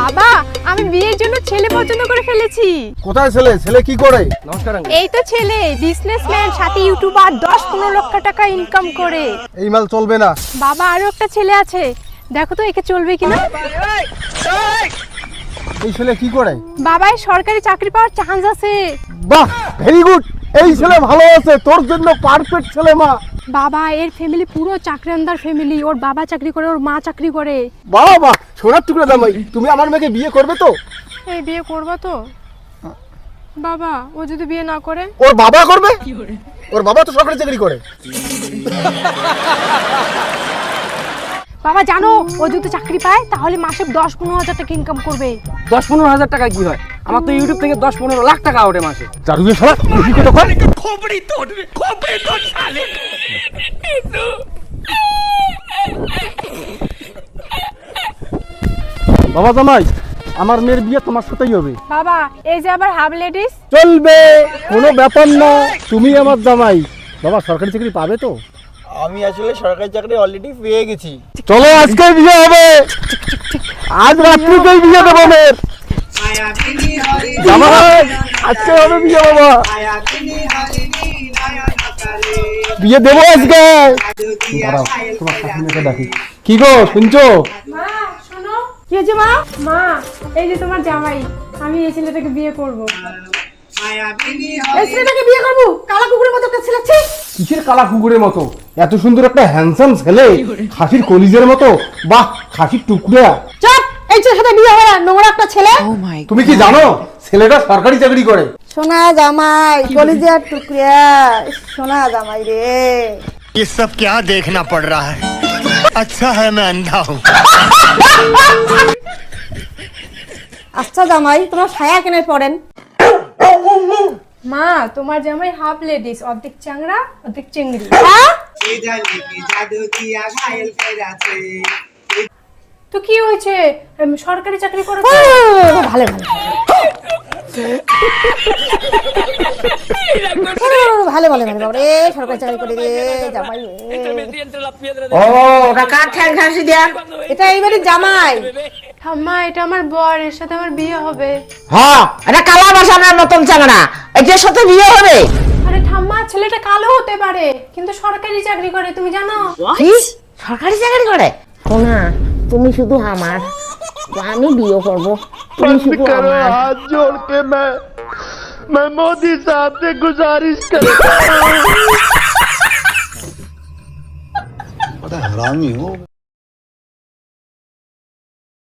বাবা, আমি বিয়ের জন্য ছেলে পছন্দ করে ফেলেছি। কোথায় ছেলে? ছেলে কি করে? নমস্কার আঙ্কেল। এই তো ছেলে, বিজনেসম্যান, সাথে ইউটিউবার, 10-15 লক্ষ টাকা ইনকাম করে। এই মাল চলবে না। বাবা, আরো একটা ছেলে আছে, দেখো তো একে চলবে কিনা। এই ছেলে কি করে? বাবা, এর সরকারি চাকরি পাওয়ার চান্স আছে। বাহ, ভেরি গুড। এই ছেলে ভালো আছে, তোর জন্য পারফেক্ট ছেলে মা। বাবা, এর ফ্যামিলি পুরো চাকরিয়ানদার ফ্যামিলি। ওর বাবা চাকরি করে, ওর মা চাকরি করে। বাহ বাহ, সোনার টুকরা জামাই, তুমি আমার মেয়েকে বিয়ে করবে তো? এই বিয়ে করবো তো? বাবা, ও যদি বিয়ে না করে? ওর বাবা করবে? ওর বাবা তো সরকারি চাকরি করে। বাবা জানো, ও যদি চাকরি পায় তাহলে মাসে 10-15 হাজার টাকা ইনকাম করবে। 10-15 হাজার টাকা কি হয়? আমার তো ইউটিউব থেকে 10-15 লাখ টাকা ওঠে মাসে। চারুকে সরা বেশি কথা কয়। বাবা জামাই, আমার মেয়ের বিয়ে তোমার সাথেই হবে। বাবা, এই যে আবার হাফ লেডিস। চলবে, কোনো ব্যাপার না, তুমি আমার জামাই। বাবা, সরকারি চাকরি পাবে তো? আমি আসলে সরকারি চাকরি অলরেডি পেয়ে গেছি। চলো, আজকে বিয়ে হবে। আজ রাত্রিতেই বিয়ে দেবো মেয়ের। জামাই, আজকে হবে বিয়ে বাবা। বিয়ে দেবো আজকে। দাঁড়াও, তোমার শাশুড়িকে ডাকি। কি গো, শুনছো? মা শোনো। কি হয়েছে মা? মা, এই যে তোমার জামাই, আমি এই ছেলেটাকে বিয়ে করব। এই ছেলেটাকে বিয়ে করব? কালা কুকুরের মতো একটা ছেলে। কিসের কালা কুকুরের মতো? এত সুন্দর একটা হ্যান্ডসাম ছেলে, খাসির কলিজের মতো। বাহ, খাসির টুকরা। চুপ! এই ছেলের সাথে বিয়ে হবে না, নোংরা একটা ছেলে। তুমি কি জানো ছেলেটা সরকারি চাকরি করে? সোনা জামাই, কলিজার টুকরা, সোনা জামাই রে। ये सब क्या देखना पड़ रहा है? अच्छा है मैं अंधा हूँ। আচ্ছা জামাই, তোমার ছায়া কেনে পড়েন? মা, তোমার জামাই হাফ লেডিস, অর্ধেক চাংড়া অর্ধেক চিংড়ি। হ্যাঁ? তো কি হয়েছে? সরকারি চাকরি করে। ভালো ভালো ভালো ভালো ভালো বাবা রে, সরকারি চাকরি করে রে জামাই রে। ও, ওটা কার ঠ্যাং খাসি দেয়া? এটা এইবারে জামাই। ঠাম্মা, এটা আমার বর, এর সাথে আমার বিয়ে হবে। হ্যাঁ, এটা কালা বাসানোর মতন চাংড়া, এটার সাথে বিয়ে হবে। আরে ঠাম্মা, ছেলেটা কালো হতে পারে কিন্তু সরকারি চাকরি করে, তুমি জানো? কি সরকারি চাকরি করে? সোনা, তুমি শুধু আমার, আমি বিয়ে করব, তুমি শুধু আমার। हाथ जोड़ के मैं मोदी साहब से गुजारिश करता हूँ। बड़ा हरामी हो।